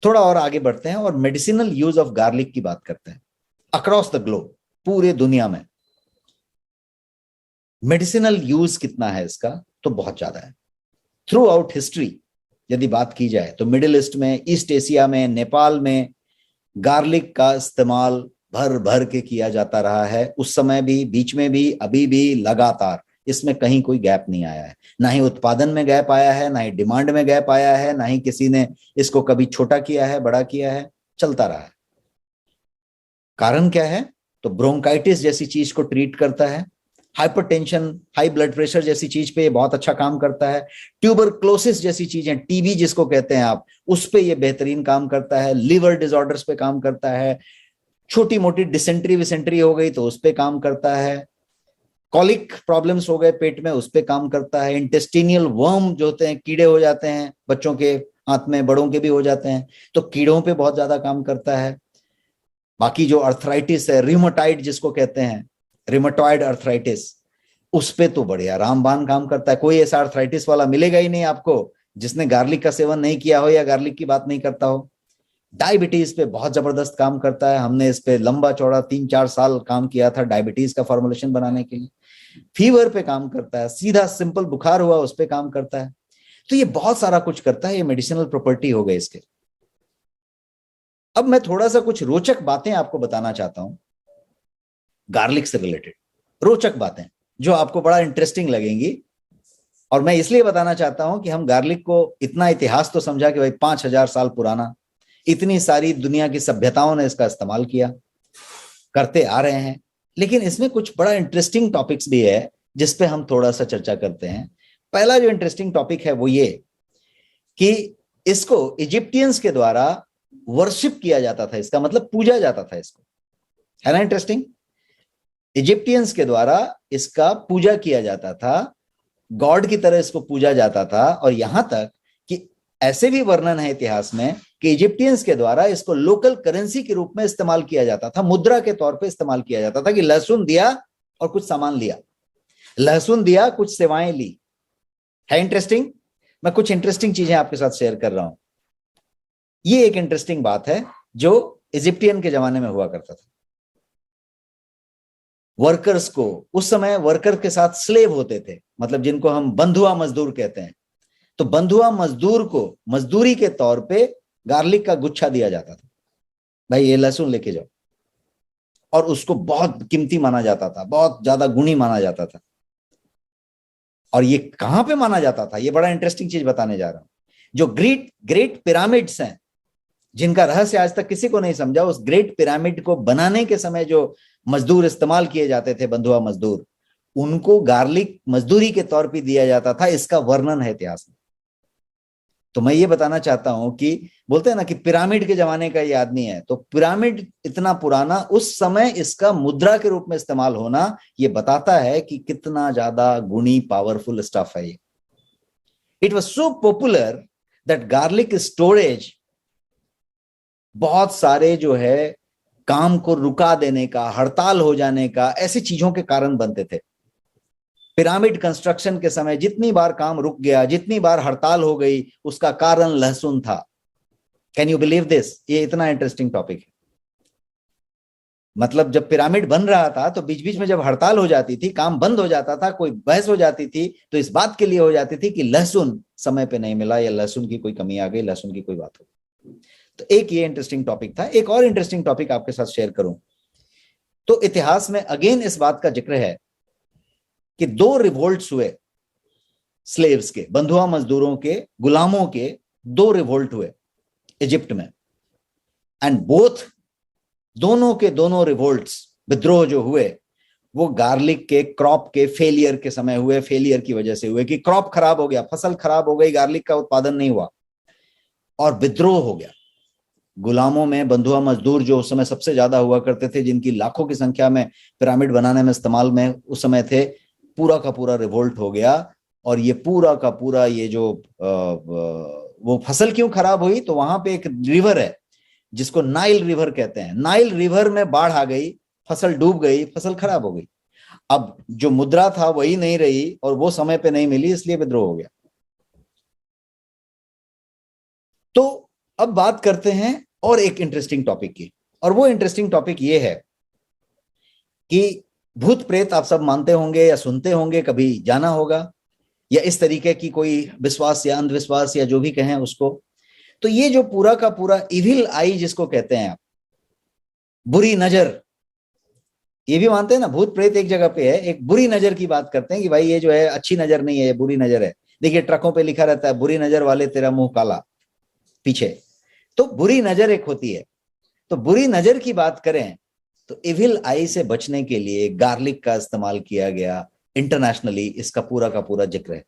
थोड़ा और आगे बढ़ते हैं और मेडिसिनल यूज ऑफ गार्लिक की बात करते हैं। अक्रॉस द ग्लोब, पूरे दुनिया में मेडिसिनल यूज कितना है इसका, तो बहुत ज्यादा है। थ्रू आउट हिस्ट्री यदि बात की जाए तो मिडिल ईस्ट में, ईस्ट एशिया में, नेपाल में गार्लिक का इस्तेमाल भर भर के किया जाता रहा है। उस समय भी, बीच में भी, अभी भी, लगातार। इसमें कहीं कोई गैप नहीं आया है। ना ही उत्पादन में गैप आया है, ना ही डिमांड में गैप आया है, ना ही किसी ने इसको कभी छोटा किया है, बड़ा किया है। चलता रहा है। कारण क्या है? तो ब्रोंकाइटिस जैसी चीज को ट्रीट करता है, हाइपरटेंशन, हाई ब्लड प्रेशर जैसी चीज पे ये बहुत अच्छा काम करता है, ट्यूबरक्लोसिस जैसी चीजें, टीबी जिसको कहते हैं आप, उस पे ये बेहतरीन काम करता है, लिवर डिसऑर्डर्स पे काम करता है, छोटी मोटी डिसेंट्री विसेंट्री हो गई तो उस पे काम करता है, कॉलिक प्रॉब्लम्स हो गए पेट में, उस पे काम करता है, इंटेस्टिनियल वर्म जो होते हैं, कीड़े हो जाते हैं बच्चों के हाथ में, बड़ों के भी हो जाते हैं, तो कीड़ों पे बहुत ज्यादा काम करता है। बाकी जो अर्थराइटिस है, रिमोटाइड जिसको कहते हैं, रिमोटॉइड अर्थराइटिस, उस पे तो बढ़िया रामबाण काम करता है। कोई ऐसा अर्थराइटिस वाला मिलेगा ही नहीं आपको जिसने गार्लिक का सेवन नहीं किया हो या गार्लिक की बात नहीं करता हो। डायबिटीज पे बहुत जबरदस्त काम करता है। हमने इस पे लंबा चौड़ा 3-4 साल काम किया था डायबिटीज का फॉर्मुलेशन बनाने के लिए। फीवर पे काम करता है, सीधा सिंपल बुखार हुआ उस पे काम करता है। तो ये बहुत सारा कुछ करता है, ये मेडिसिनल प्रॉपर्टी हो गई इसके। अब मैं थोड़ा सा कुछ रोचक बातें आपको बताना चाहता हूं गार्लिक से रिलेटेड, रोचक बातें जो आपको बड़ा इंटरेस्टिंग लगेंगी। और मैं इसलिए बताना चाहता हूं कि हम गार्लिक को, इतना इतिहास तो समझा कि भाई 5,000 साल पुराना, इतनी सारी दुनिया की सभ्यताओं ने इसका इस्तेमाल किया, करते आ रहे हैं। लेकिन इसमें कुछ बड़ा इंटरेस्टिंग टॉपिक्स भी है जिस पे हम थोड़ा सा चर्चा करते हैं। पहला जो इंटरेस्टिंग टॉपिक है वो ये कि इसको इजिप्टियंस के द्वारा वर्शिप किया जाता था, इसका मतलब पूजा जाता था इसको, है ना इंटरेस्टिंग। इजिप्टियंस के द्वारा इसका पूजा किया जाता था, गॉड की तरह इसको पूजा जाता था। और यहां तक कि ऐसे भी वर्णन है इतिहास में कि इजिप्टियंस के द्वारा इसको लोकल करेंसी के रूप में इस्तेमाल किया जाता था, मुद्रा के तौर पे इस्तेमाल किया जाता था कि लहसुन दिया और कुछ सामान लिया, लहसुन दिया कुछ सेवाएं ली। है इंटरेस्टिंग। मैं कुछ इंटरेस्टिंग चीजें आपके साथ शेयर कर रहा हूं। ये एक इंटरेस्टिंग बात है जो इजिप्टियन के जमाने में हुआ करता था। वर्कर्स को, उस समय वर्कर के साथ स्लेव होते थे, मतलब जिनको हम बंधुआ मजदूर कहते हैं, तो बंधुआ मजदूर को मजदूरी के तौर पे गार्लिक का गुच्छा दिया जाता था, भाई ये लहसुन लेके जाओ। और उसको बहुत कीमती माना जाता था, बहुत ज्यादा गुणी माना जाता था। और ये कहां पे माना जाता था, ये बड़ा इंटरेस्टिंग चीज बताने जा रहा हूं। जो ग्रेट ग्रेट पिरामिड्स हैं, जिनका रहस्य आज तक किसी को नहीं समझा, उस ग्रेट पिरामिड को बनाने के समय जो मजदूर इस्तेमाल किए जाते थे, बंधुआ मजदूर, उनको गार्लिक मजदूरी के तौर पे दिया जाता था। इसका वर्णन है इतिहास में। तो मैं ये बताना चाहता हूं कि बोलते हैं ना कि पिरामिड के जमाने का ये आदमी है, तो पिरामिड इतना पुराना, उस समय इसका मुद्रा के रूप में इस्तेमाल होना, ये बताता है कि कितना ज्यादा गुणी पावरफुल स्टफ है ये। It was so popular that garlic storage बहुत सारे जो है काम को रुका देने का, हड़ताल हो जाने का, ऐसी चीजों के कारण बनते थे। पिरामिड कंस्ट्रक्शन के समय जितनी बार काम रुक गया, जितनी बार हड़ताल हो गई, उसका कारण लहसुन था। Can you believe this? ये इतना इंटरेस्टिंग टॉपिक है। मतलब जब पिरामिड बन रहा था तो बीच बीच में जब हड़ताल हो जाती थी, काम बंद हो जाता था, कोई बहस हो जाती थी, तो इस बात के लिए हो जाती थी कि लहसुन समय पे नहीं मिला या लहसुन की कोई कमी आ गई, लहसुन की कोई बात हो। तो एक ये इंटरेस्टिंग टॉपिक था। एक और इंटरेस्टिंग टॉपिक आपके साथ शेयर करूं तो इतिहास में अगेन इस बात का जिक्र है कि 2 रिवोल्ट्स हुए स्लेव्स के, बंधुआ मजदूरों के, गुलामों के 2 रिवोल्ट हुए इजिप्ट में। एंड बोथ, दोनों के दोनों रिवोल्ट्स, विद्रोह जो हुए, वो गार्लिक के क्रॉप के फेलियर के समय हुए। फेलियर की वजह से हुए कि क्रॉप खराब हो गया, फसल खराब हो गई, गार्लिक का उत्पादन नहीं हुआ और विद्रोह हो गया। गुलामों में बंधुआ मजदूर जो उस समय सबसे ज्यादा हुआ करते थे, जिनकी लाखों की संख्या में पिरामिड बनाने में इस्तेमाल में उस समय थे, पूरा का पूरा रिवोल्ट हो गया। और ये पूरा का पूरा ये जो वो फसल क्यों खराब हुई, तो वहां पे एक रिवर है जिसको नाइल रिवर कहते हैं। नाइल रिवर में बाढ़ आ गई, फसल डूब गई, फसल खराब हो गई। अब जो मुद्रा था वही नहीं रही और वो समय पे नहीं मिली, इसलिए विद्रोह हो गया। तो अब बात करते हैं और एक इंटरेस्टिंग टॉपिक की, और वो इंटरेस्टिंग टॉपिक ये है कि भूत प्रेत आप सब मानते होंगे या सुनते होंगे, कभी जाना होगा, या इस तरीके की कोई विश्वास या अंधविश्वास या जो भी कहें उसको। तो ये जो पूरा का पूरा इविल आई जिसको कहते हैं आप, बुरी नजर, ये भी मानते हैं ना भूत प्रेत एक जगह पे है, एक बुरी नजर की बात करते हैं कि भाई ये जो है अच्छी नजर नहीं है, ये बुरी नजर है। देखिए ट्रकों पे लिखा रहता है बुरी नजर वाले तेरा मुंह काला पीछे, तो बुरी नजर एक होती है। तो बुरी नजर की बात करें तो इविल आई से बचने के लिए गार्लिक का इस्तेमाल किया गया इंटरनेशनली, इसका पूरा का पूरा जिक्र है।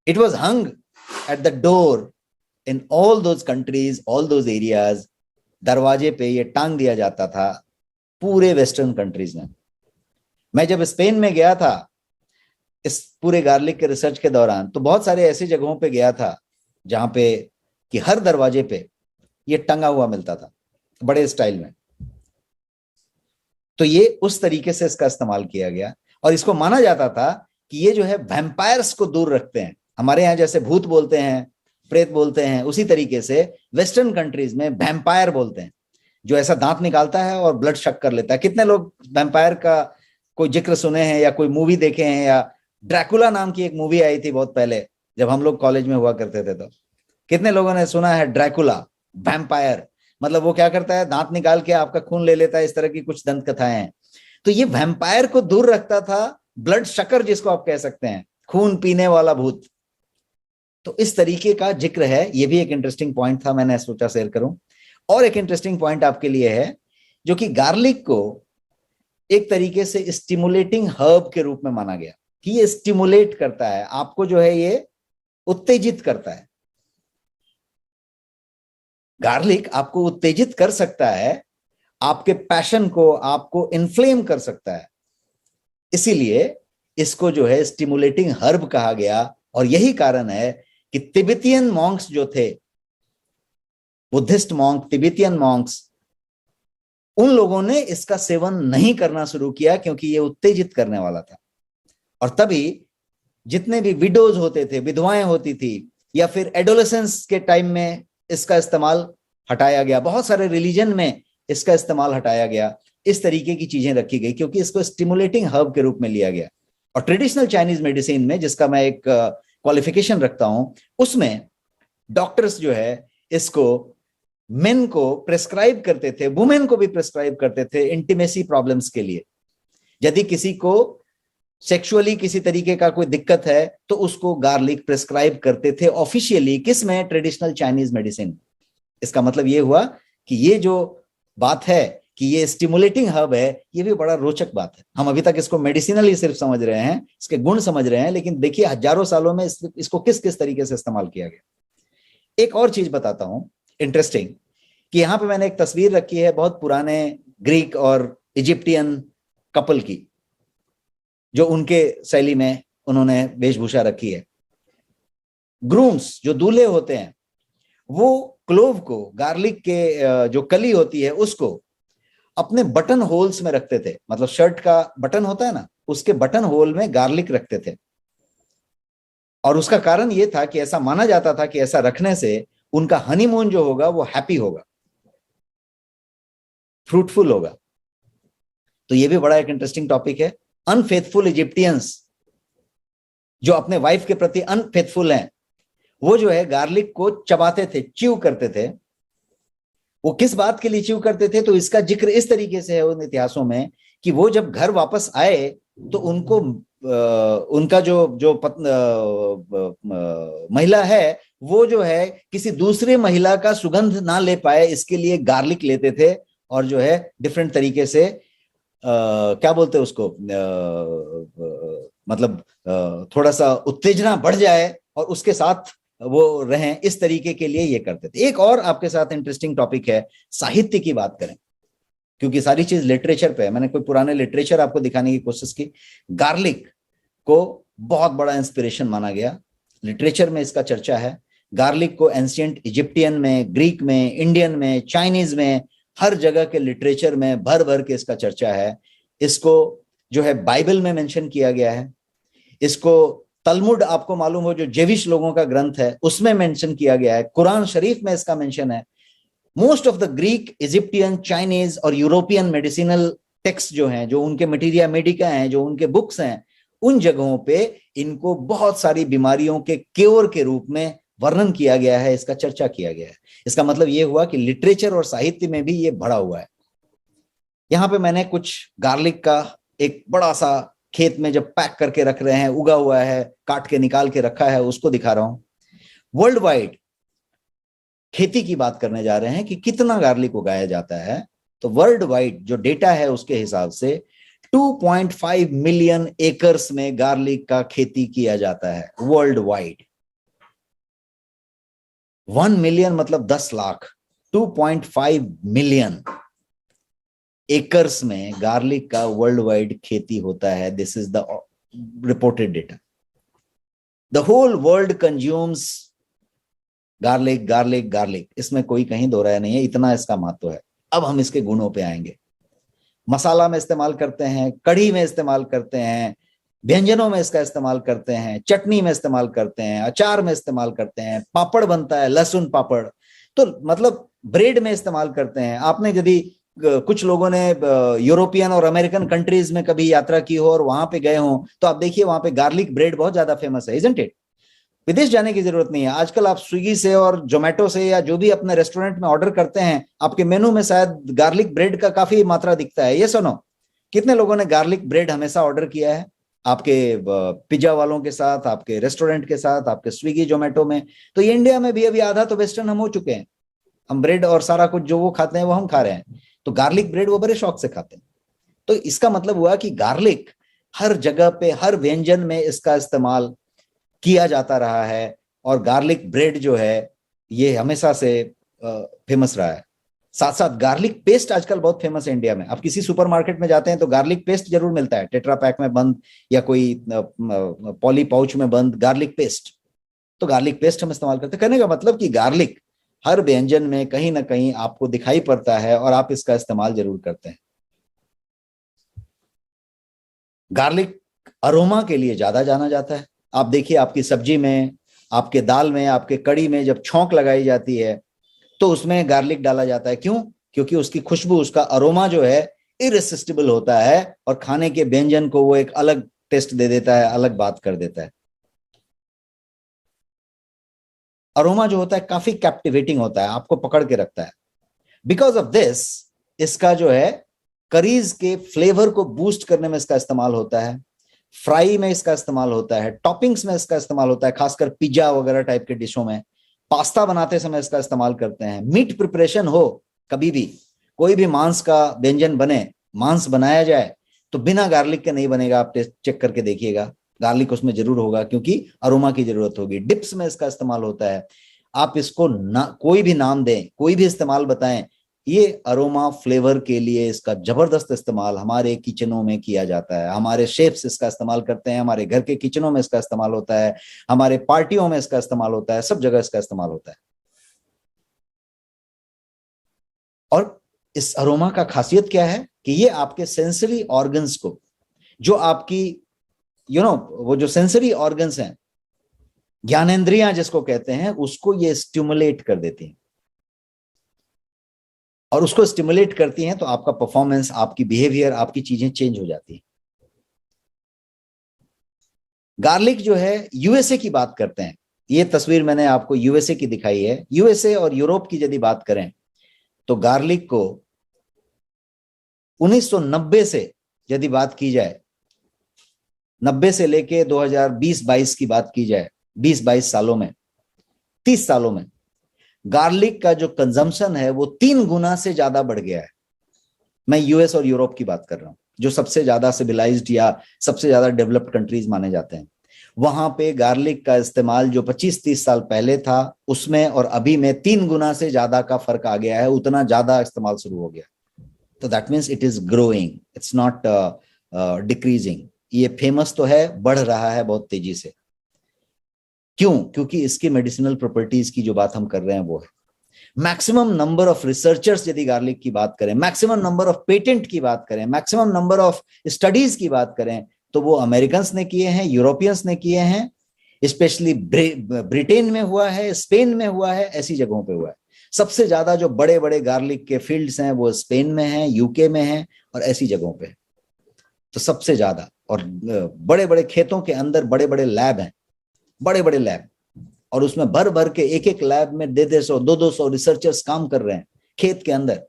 It was hung at the door in all those countries, all those areas. दरवाजे पे ये टांग दिया जाता था पूरे वेस्टर्न कंट्रीज में। मैं जब स्पेन में गया था इस पूरे गार्लिक के रिसर्च के दौरान, तो बहुत सारे ऐसी जगहों पे गया था जहां पे कि हर दरवाजे पे ये टंगा हुआ मिलता था बड़े स्टाइल में। तो ये उस तरीके से इसका इस्तेमाल किया गया, और इसको माना जाता था कि ये जो है वैम्पायर्स को दूर रखते हैं। हमारे यहाँ जैसे भूत बोलते हैं, प्रेत बोलते हैं, उसी तरीके से वेस्टर्न कंट्रीज में वैम्पायर बोलते हैं, जो ऐसा दांत निकालता है और ब्लड शक कर लेता है। कितने लोग वैम्पायर का कोई जिक्र सुने हैं या कोई मूवी देखे हैं? या ड्रैकुला नाम की एक मूवी आई थी बहुत पहले जब हम लोग कॉलेज में हुआ करते थे, तो कितने लोगों ने सुना है ड्रैकुला वैम्पायर? मतलब वो क्या करता है, दांत निकाल के आपका खून ले लेता है, इस तरह की कुछ दंत कथाएं हैं। तो ये वैम्पायर को दूर रखता था, ब्लड शकर जिसको आप कह सकते हैं, खून पीने वाला भूत। तो इस तरीके का जिक्र है, ये भी एक इंटरेस्टिंग पॉइंट था, मैंने सोचा शेयर करूं। और एक इंटरेस्टिंग पॉइंट आपके लिए है, जो कि गार्लिक को एक तरीके से स्टिमुलेटिंग हर्ब के रूप में माना गया, कि ये स्टिमुलेट करता है आपको, जो है ये उत्तेजित करता है। गार्लिक आपको उत्तेजित कर सकता है, आपके पैशन को आपको इन्फ्लेम कर सकता है, इसीलिए इसको जो है स्टिमुलेटिंग हर्ब कहा गया। और यही कारण है कि तिब्बतियन मॉन्क्स जो थे, बुद्धिस्ट मॉन्क, तिब्बतियन मॉन्क्स, उन लोगों ने इसका सेवन नहीं करना शुरू किया क्योंकि ये उत्तेजित करने वाला था। और तभी जितने भी विडोज होते थे, विधवाएं होती थी, या फिर एडोलेसेंस के टाइम में इसका इस्तेमाल हटाया गया, बहुत सारे रिलीजन में इसका इस्तेमाल हटाया गया, इस तरीके की चीजें रखी गई क्योंकि इसको स्टिमुलेटिंग हर्ब के रूप में लिया गया। और ट्रेडिशनल चाइनीज मेडिसिन में, जिसका मैं एक क्वालिफिकेशन रखता हूं, उसमें डॉक्टर्स जो है इसको मेन को प्रेस्क्राइब करते थे, वुमेन को भी प्रेस्क्राइब करते थे इंटीमेसी प्रॉब्लम्स के लिए। यदि किसी को सेक्सुअली किसी तरीके का कोई दिक्कत है तो उसको गार्लिक प्रेस्क्राइब करते थे ऑफिशियली, किसमें? Traditional Chinese medicine. इसका मतलब ये हुआ कि ये जो बात है कि ये स्टिमुलेटिंग हर्ब है, ये भी बड़ा रोचक बात है। हम अभी तक इसको मेडिसिनली सिर्फ समझ रहे हैं, इसके गुण समझ रहे हैं, लेकिन देखिए हजारों सालों में इसको किस किस तरीके से इस्तेमाल किया गया। एक और चीज बताता हूं इंटरेस्टिंग, कि यहां पे मैंने एक तस्वीर रखी है बहुत पुराने ग्रीक और इजिप्टियन कपल की, जो उनके शैली में उन्होंने वेशभूषा रखी है। ग्रूम्स, जो दूल्हे होते हैं, वो क्लोव को, गार्लिक के जो कली होती है उसको अपने बटन होल्स में रखते थे। मतलब शर्ट का बटन होता है ना, उसके बटन होल में गार्लिक रखते थे। और उसका कारण ये था कि ऐसा माना जाता था कि ऐसा रखने से उनका हनीमून जो होगा वो हैप्पी होगा, फ्रूटफुल होगा। तो ये भी बड़ा एक इंटरेस्टिंग टॉपिक है। अनफेथफुल इजिप्टियंस, जो अपने वाइफ के प्रति अनफेथफुल हैं, वो जो है गार्लिक को चबाते थे, च्यू करते थे। वो किस बात के लिए च्यू करते थे? तो इसका जिक्र इस तरीके से है उन इतिहासों में कि वो जब घर वापस आए तो उनको उनका जो महिला है, वो जो है किसी दूसरे महिला का सुगंध ना ले पाए, इसके लिए गार्लिक लेते थे। और जो है डिफरेंट तरीके से क्या बोलते हैं उसको, मतलब थोड़ा सा उत्तेजना बढ़ जाए और उसके साथ वो रहें, इस तरीके के लिए ये करते थे। एक और आपके साथ इंटरेस्टिंग टॉपिक है, साहित्य की बात करें, क्योंकि सारी चीज लिटरेचर पे है। मैंने कोई पुराने लिटरेचर आपको दिखाने की कोशिश की। गार्लिक को बहुत बड़ा इंस्पिरेशन माना गया, लिटरेचर में इसका चर्चा है। गार्लिक को एंशिएंट इजिप्टियन में, ग्रीक में, इंडियन में, चाइनीज में, हर जगह के लिटरेचर में भर भर के इसका चर्चा है। इसको जो है बाइबल में मेंशन किया गया है, इसको तलमुड आपको मालूम हो, जो जेविश लोगों का ग्रंथ है, उसमें मेंशन किया गया है, कुरान शरीफ में इसका मेंशन है। Most of the Greek, Egyptian, Chinese और यूरोपियन मेडिसिनल टेक्स्ट जो हैं, जो उनके मटीरिया मेडिका हैं, जो उनके बुक्स हैं, उन जगहों पे इनको बहुत सारी बीमारियों के क्योर के रूप में वर्णन किया गया है, इसका चर्चा किया गया है। इसका मतलब यह हुआ कि लिटरेचर और साहित्य में भी ये भरा हुआ है। यहां पे मैंने कुछ गार्लिक का एक बड़ा सा खेत में जब पैक करके रख रहे हैं, उगा हुआ है, काट के निकाल के रखा है, उसको दिखा रहा हूं। वर्ल्ड वाइड खेती की बात करने जा रहे हैं कि कितना गार्लिक उगाया जाता है। तो वर्ल्ड वाइड जो डेटा है उसके हिसाब से 2.5 मिलियन एकर्स में गार्लिक का खेती किया जाता है वर्ल्ड वाइड। 1 मिलियन मतलब 10 लाख, 2.5 मिलियन एकर्स में गार्लिक का वर्ल्ड वाइड खेती होता है। This is the reported data. The whole world consumes garlic, garlic, garlic, इसमें कोई कहीं दो राय नहीं है, इतना इसका महत्व है। अब हम इसके गुणों पे आएंगे। मसाला में इस्तेमाल करते हैं, कढ़ी में इस्तेमाल करते हैं, व्यंजनों में इसका इस्तेमाल करते हैं, चटनी में इस्तेमाल करते हैं, अचार में इस्तेमाल करते हैं, पापड़ बनता है, लहसुन पापड़, तो मतलब ब्रेड में इस्तेमाल करते हैं। आपने यदि कुछ लोगों ने यूरोपियन और अमेरिकन कंट्रीज में कभी यात्रा की हो और वहां पे गए हो, तो आप देखिए वहां पे गार्लिक ब्रेड बहुत ज्यादा फेमस है, इजंट इट? विदेश जाने की जरूरत नहीं है। आजकल आप स्विगी से और जोमेटो से या जो भी अपने रेस्टोरेंट में ऑर्डर करते हैं, आपके मेनू में शायद गार्लिक ब्रेड का काफी मात्रा दिखता है। ये सुनो, कितने लोगों ने गार्लिक ब्रेड हमेशा ऑर्डर किया है आपके पिज्जा वालों के साथ, आपके रेस्टोरेंट के साथ, आपके स्विगी जोमेटो में? तो ये इंडिया में भी अभी आधा तो वेस्टर्न हम हो चुके हैं। हम ब्रेड और सारा कुछ जो वो खाते हैं वो हम खा रहे हैं। तो गार्लिक ब्रेड वो बड़े शौक से खाते हैं। तो इसका मतलब हुआ कि गार्लिक हर जगह पे, हर व्यंजन में इसका इस्तेमाल किया जाता रहा है। और गार्लिक ब्रेड जो है ये हमेशा से फेमस रहा है। साथ साथ गार्लिक पेस्ट आजकल बहुत फेमस है इंडिया में। आप किसी सुपरमार्केट में जाते हैं तो गार्लिक पेस्ट जरूर मिलता है, टेट्रा पैक में बंद या कोई पॉली पाउच में बंद गार्लिक पेस्ट। तो गार्लिक पेस्ट हम इस्तेमाल करते हैं। कहने का मतलब कि गार्लिक हर व्यंजन में कहीं ना कहीं आपको दिखाई पड़ता है और आप इसका इस्तेमाल जरूर करते हैं। गार्लिक अरोमा के लिए ज्यादा जाना जाता है। आप देखिए, आपकी सब्जी में, आपके दाल में, आपके कड़ी में जब छौंक लगाई जाती है तो उसमें गार्लिक डाला जाता है। क्यों? क्योंकि उसकी खुशबू, उसका अरोमा जो है इरेसिस्टिबल होता है और खाने के व्यंजन को वो एक अलग टेस्ट दे देता है, अलग बात कर देता है। अरोमा जो होता है काफी कैप्टिवेटिंग होता है, आपको पकड़ के रखता है। बिकॉज ऑफ दिस, इसका जो है करीज के फ्लेवर को बूस्ट करने में इसका इस्तेमाल होता है, फ्राई में इसका इस्तेमाल होता है, टॉपिंग्स में इसका इस्तेमाल होता है, खासकर पिज्जा वगैरह टाइप के डिशों में, पास्ता बनाते समय इसका इस्तेमाल करते हैं। मीट प्रिपरेशन हो, कभी भी कोई भी मांस का व्यंजन बने, मांस बनाया जाए, तो बिना गार्लिक के नहीं बनेगा। आप टेस्ट चेक करके देखिएगा, गार्लिक उसमें जरूर होगा क्योंकि अरोमा की जरूरत होगी। डिप्स में इसका इस्तेमाल होता है। आप इसको ना कोई भी नाम दें, कोई भी इस्तेमाल बताएं, ये अरोमा फ्लेवर के लिए इसका जबरदस्त इस्तेमाल हमारे किचनों में किया जाता है। हमारे शेफ्स इसका इस्तेमाल करते हैं, हमारे घर के किचनों में इसका इस्तेमाल होता है, हमारे पार्टियों में इसका इस्तेमाल होता है, सब जगह इसका इस्तेमाल होता है। और इस अरोमा का खासियत क्या है कि ये आपके सेंसरी ऑर्गन्स को, जो आपकी वो जो सेंसरी ऑर्गन्स हैं, ज्ञानेंद्रियां जिसको कहते हैं, उसको ये स्टिमुलेट कर देती हैं। और उसको स्टिमुलेट करती हैं तो आपका परफॉर्मेंस, आपकी बिहेवियर, आपकी चीजें चेंज हो जाती है। गार्लिक जो है, यूएसए की बात करते हैं, ये तस्वीर मैंने आपको यूएसए की दिखाई है। यूएसए और यूरोप की यदि बात करें तो गार्लिक को 1990 से यदि बात की जाए, 90 से लेके 2020-22 की बात की जाए, 20-22 सालों में, 30 सालों में गार्लिक का जो कंजम्पशन है वो 3 गुना से ज्यादा बढ़ गया है। मैं यूएस और यूरोप की बात कर रहा हूं, जो सबसे ज्यादा सिविलाइज्ड या सबसे ज्यादा डेवलप्ड कंट्रीज माने जाते हैं। वहां पे गार्लिक का इस्तेमाल जो 25-30 साल पहले था उसमें और अभी में 3 गुना से ज्यादा का फर्क आ गया है, उतना ज्यादा इस्तेमाल शुरू हो गया। तो that means it is growing, it's not decreasing. ये फेमस तो है, बढ़ रहा है बहुत तेजी से। क्यों? क्योंकि इसकी मेडिसिनल प्रॉपर्टीज की जो बात हम कर रहे हैं वो है। मैक्सिमम नंबर ऑफ रिसर्चर्स यदि गार्लिक की बात करें, मैक्सिमम नंबर ऑफ पेटेंट की बात करें, मैक्सिमम नंबर ऑफ स्टडीज की बात करें, तो वो अमेरिकन्स ने किए हैं, यूरोपियंस ने किए हैं स्पेशली ब्रिटेन में हुआ है, स्पेन में हुआ है, ऐसी जगहों पे हुआ है। सबसे ज्यादा जो बड़े बड़े गार्लिक के फील्ड्स हैं वो स्पेन में हैं, यूके में हैं और ऐसी जगहों पे। तो सबसे ज्यादा, और बड़े बड़े खेतों के अंदर बड़े बड़े लैब हैं, बड़े बड़े लैब, और उसमें भर भर के एक एक लैब में 150 200 रिसर्चर्स काम कर रहे हैं खेत के अंदर।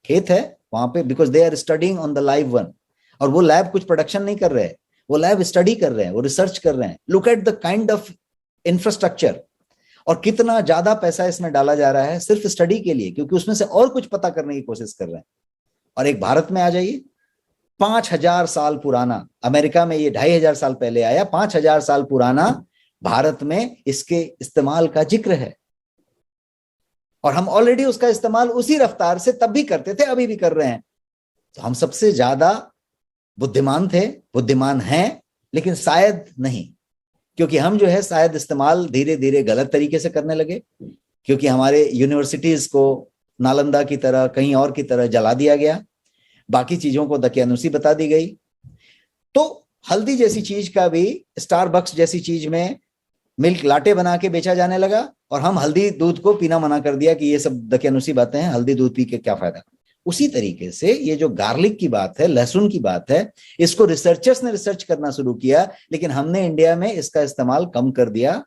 खेत है वहां पे, because they are studying on the live one. और वो लैब कुछ प्रोडक्शन नहीं कर रहे, वो लैब स्टडी कर रहे हैं, वो रिसर्च कर रहे हैं। Look at the kind of infrastructure, और कितना ज्यादा पैसा इसमें डाला जा रहा है सिर्फ स्टडी के लिए, क्योंकि उसमें से और कुछ पता करने की कोशिश कर रहे हैं। और एक भारत में आ जाइए, 5,000 साल पुराना, अमेरिका में ये 2,500 साल पहले आया, 5,000 साल पुराना भारत में इसके इस्तेमाल का जिक्र है। और हम ऑलरेडी उसका इस्तेमाल उसी रफ्तार से तब भी करते थे, अभी भी कर रहे हैं। तो हम सबसे ज्यादा बुद्धिमान थे, बुद्धिमान हैं, लेकिन शायद नहीं, क्योंकि हम जो है शायद इस्तेमाल धीरे धीरे गलत तरीके से करने लगे, क्योंकि हमारे यूनिवर्सिटीज को नालंदा की तरह कहीं और की तरह जला दिया गया, बाकी चीजों को दकियानुसी बता दी गई। तो हल्दी जैसी चीज का भी स्टारबक्स जैसी चीज में मिल्क लाटे बना के बेचा जाने लगा, और हम हल्दी दूध को पीना मना कर दिया कि ये सब दकियानुसी बातें हैं, हल्दी दूध पी के क्या फायदा। उसी तरीके से ये जो गार्लिक की बात है, लहसुन की बात है, इसको रिसर्चर्स ने रिसर्च करना शुरू किया, लेकिन हमने इंडिया में इसका इस्तेमाल कम कर दिया।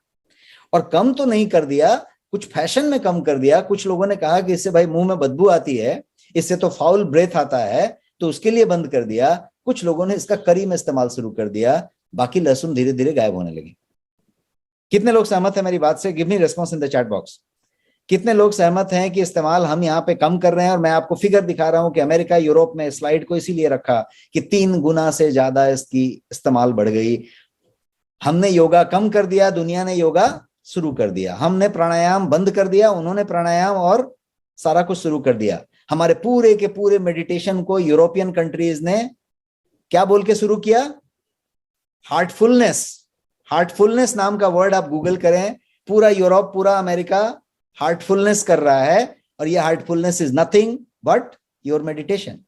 और कम तो नहीं कर दिया, कुछ फैशन में कम कर दिया। कुछ लोगों ने कहा कि इससे भाई मुंह में बदबू आती है, इससे तो फाउल ब्रेथ आता है, तो उसके लिए बंद कर दिया। कुछ लोगों ने इसका करी में इस्तेमाल शुरू कर दिया, बाकी लहसुन धीरे धीरे गायब होने लगी। कितने लोग सहमत हैं मेरी बात से? Give me response in the chat box. कितने लोग सहमत हैं कि इस्तेमाल हम यहाँ पे कम कर रहे हैं? और मैं आपको फिगर दिखा रहा हूं कि अमेरिका, यूरोप में स्लाइड को इसीलिए रखा कि 3 गुना से ज्यादा इसकी इस्तेमाल बढ़ गई। हमने योगा कम कर दिया, दुनिया ने योगा शुरू कर दिया। हमने प्राणायाम बंद कर दिया, उन्होंने प्राणायाम और सारा कुछ शुरू कर दिया। हमारे पूरे के पूरे मेडिटेशन को यूरोपियन कंट्रीज ने क्या बोल के शुरू किया? हार्टफुलनेस। हार्टफुलनेस नाम का वर्ड आप गूगल करें, पूरा यूरोप, पूरा अमेरिका हार्टफुलनेस कर रहा है, और ये Heartfulness is nothing but your meditation.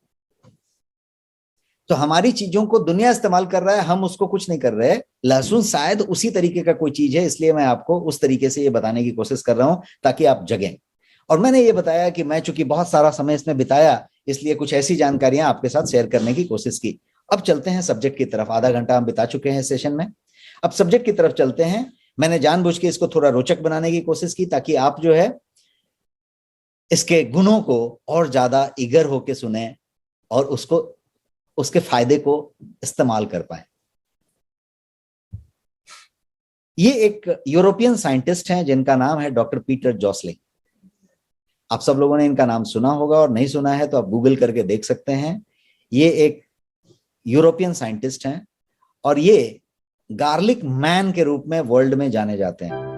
तो हमारी चीजों को दुनिया इस्तेमाल कर रहा है, हम उसको कुछ नहीं कर रहे। लहसुन शायद उसी तरीके का कोई चीज है, इसलिए मैं आपको उस तरीके से ये बताने की कोशिश कर रहा हूं ताकि आप जगें। और मैंने ये बताया कि मैं चूंकि बहुत सारा समय इसमें बिताया, इसलिए कुछ ऐसी जानकारियां आपके साथ शेयर करने की कोशिश की। अब चलते हैं सब्जेक्ट की तरफ। आधा घंटा हम बिता चुके हैं सेशन में, अब सब्जेक्ट की तरफ चलते हैं। मैंने जानबूझ के इसको थोड़ा रोचक बनाने की कोशिश की ताकि आप जो है इसके गुणों को और ज्यादा ईगर होके सुने और उसको, उसके फायदे को इस्तेमाल कर पाए। ये एक यूरोपियन साइंटिस्ट हैं जिनका नाम है डॉक्टर पीटर जोसलिंग। आप सब लोगों ने इनका नाम सुना होगा, और नहीं सुना है तो आप गूगल करके देख सकते हैं। ये एक यूरोपियन साइंटिस्ट हैं और ये गार्लिक मैन के रूप में वर्ल्ड में जाने जाते हैं।